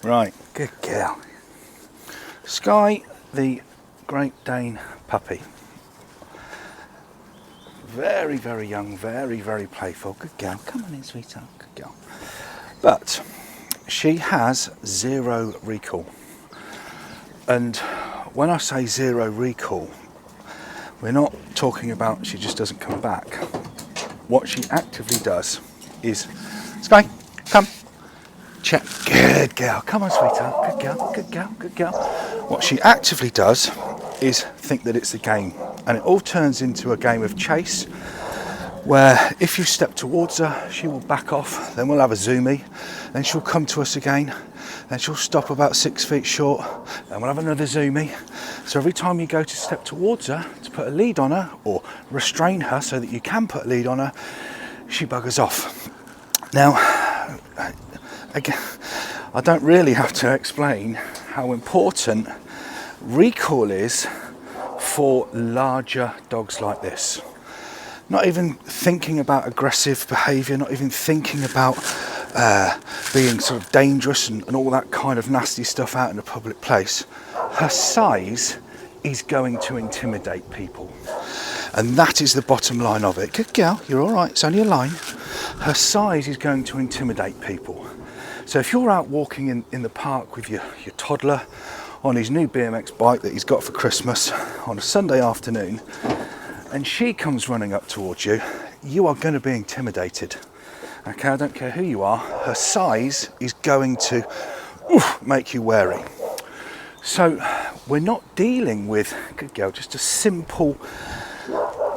Right, good girl. Sky, the Great Dane puppy. Very, very young, very, very playful. Good girl. Come on in, sweetheart. Good girl. But she has zero recall. And when I say zero recall, we're not talking about she just doesn't come back. What she actively does is, Sky, come. Check. Good girl. Come on, sweetheart. Good girl. Good girl. Good girl. What she actively does is think that it's a game. And it all turns into a game of chase, where if you step towards her, she will back off, then we'll have a zoomie, then she'll come to us again, then she'll stop about 6 feet short, then we'll have another zoomie. So every time you go to step towards her, to put a lead on her, or restrain her so that you can put a lead on her, she buggers off. Now, again, I don't really have to explain how important recall is for larger dogs like this. Not even thinking about aggressive behaviour, not even thinking about being sort of dangerous and all that kind of nasty stuff out in a public place. Her size is going to intimidate people. And that is the bottom line of it. Good girl, you're all right, it's only a line. Her size is going to intimidate people. So if you're out walking in the park with your toddler on his new BMX bike that he's got for Christmas on a Sunday afternoon, and she comes running up towards you, you are going to be intimidated. Okay, I don't care who you are, her size is going to make you wary. So we're not dealing with, good girl, just a simple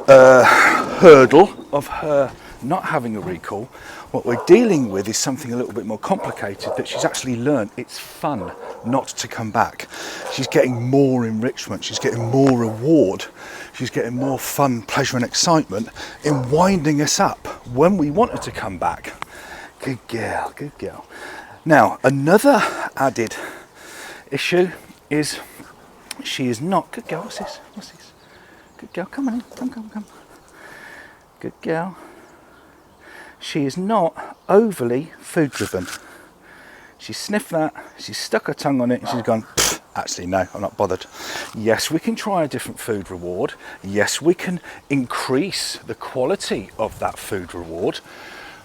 hurdle of her not having a recall. What we're dealing with is something a little bit more complicated, that she's actually learned it's fun not to come back. She's getting more enrichment, she's getting more reward, she's getting more fun, pleasure and excitement in winding us up when we want her to come back. Good girl, good girl. Now, another added issue is she is not, good girl, what's this? What's this? Good girl, come on in, come. Good girl. She is not overly food driven. She sniffed that, she stuck her tongue on it, and she's gone, actually no, I'm not bothered. Yes, we can try a different food reward. Yes, we can increase the quality of that food reward,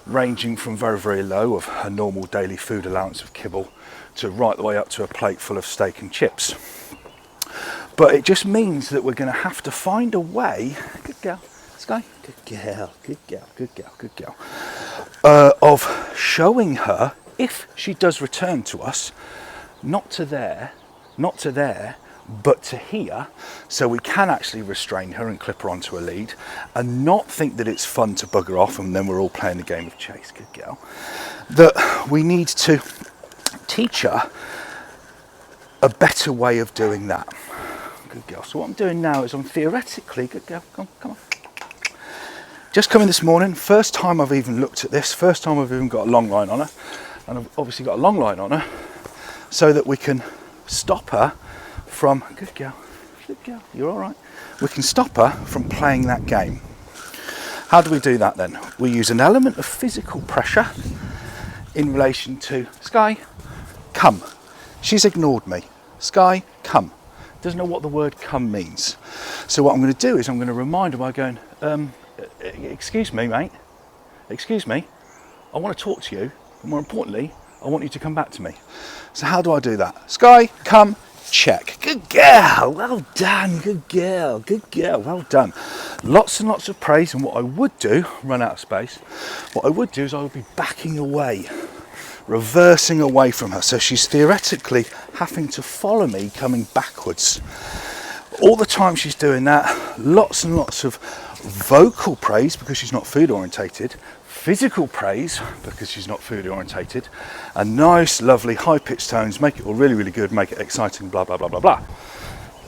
ranging from very, very low of a normal daily food allowance of kibble to right the way up to a plate full of steak and chips. But it just means that we're going to have to find a way, good girl, Sky, good girl, good girl, good girl, good girl, of showing her, if she does return to us, not to there, but to here, so we can actually restrain her and clip her onto a lead, and not think that it's fun to bugger off and then we're all playing the game of chase, good girl. That we need to teach her a better way of doing that. Good girl. So what I'm doing now is I'm theoretically, good girl, come on. Just come in this morning, first time I've even looked at this, first time I've even got a long line on her, and I've obviously got a long line on her so that we can stop her from, good girl, you're all right. We can stop her from playing that game. How do we do that then? We use an element of physical pressure in relation to, Sky, come. She's ignored me. Sky, come. Doesn't know what the word come means. So what I'm going to do is I'm going to remind her by going, excuse me, mate. Excuse me. I want to talk to you. And more importantly, I want you to come back to me. So how do I do that? Sky, come, check. Good girl. Well done. Good girl. Good girl. Well done. Lots and lots of praise. And what I would do, run out of space, what I would do is I would be backing away, reversing away from her. So she's theoretically having to follow me coming backwards. All the time she's doing that, lots and lots of vocal praise because she's not food orientated, physical praise because she's not food orientated, and nice, lovely, high-pitched tones, make it all really, really good, make it exciting, blah, blah, blah, blah, blah.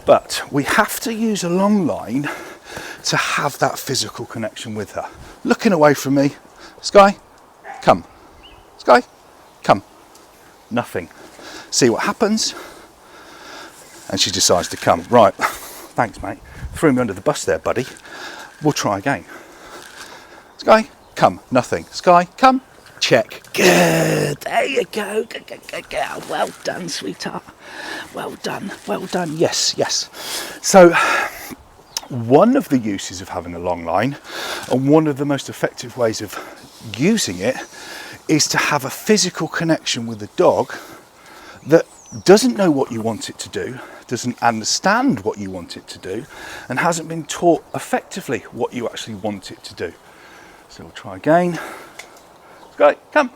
But we have to use a long line to have that physical connection with her. Looking away from me, Sky, come. Sky, come. Nothing. See what happens. And she decides to come. Right, thanks mate. Threw me under the bus there, buddy. We'll try again. Sky, come. Nothing. Sky, come. check. Good. There you go. Good, good, good girl. Well done, sweetheart. Well done. Well done. Yes, yes. So one of the uses of having a long line, and one of the most effective ways of using it, is to have a physical connection with the dog that doesn't know what you want it to do, doesn't understand what you want it to do, and hasn't been taught effectively what you actually want it to do. So we'll try again. Go, come.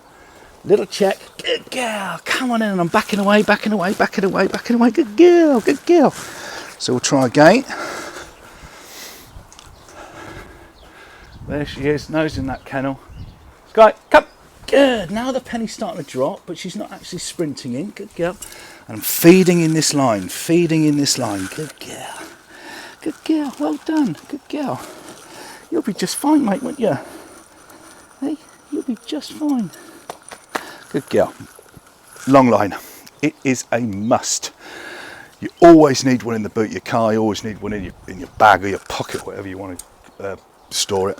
Little check. Good girl. Come on in. I'm backing away, backing away, backing away, backing away. Good girl, good girl. So we'll try again. There she is, nose in that kennel. Go, come. Good. Now the penny's starting to drop, but she's not actually sprinting in. Good girl. And I'm feeding in this line, feeding in this line. Good girl. Good girl. Well done. Good girl. You'll be just fine, mate, won't you? Hey, you'll be just fine. Good girl. Long line. It is a must. You always need one in the boot of your car. You always need one in your bag or your pocket, whatever you want to store it.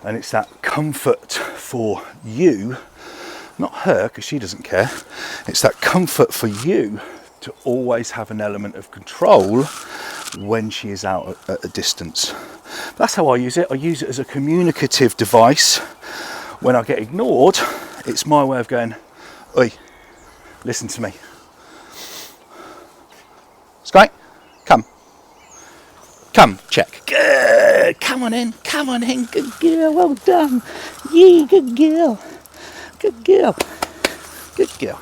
And it's that comfort for you, not her, because she doesn't care. It's that comfort for you to always have an element of control when she is out at a distance. That's how I use it. I use it as a communicative device. When I get ignored, it's my way of going, oi, listen to me. Sky, come. Come, check. Good. Come on in. Come on in. Good girl. Well done. Yeah, good girl. Good girl. Good girl.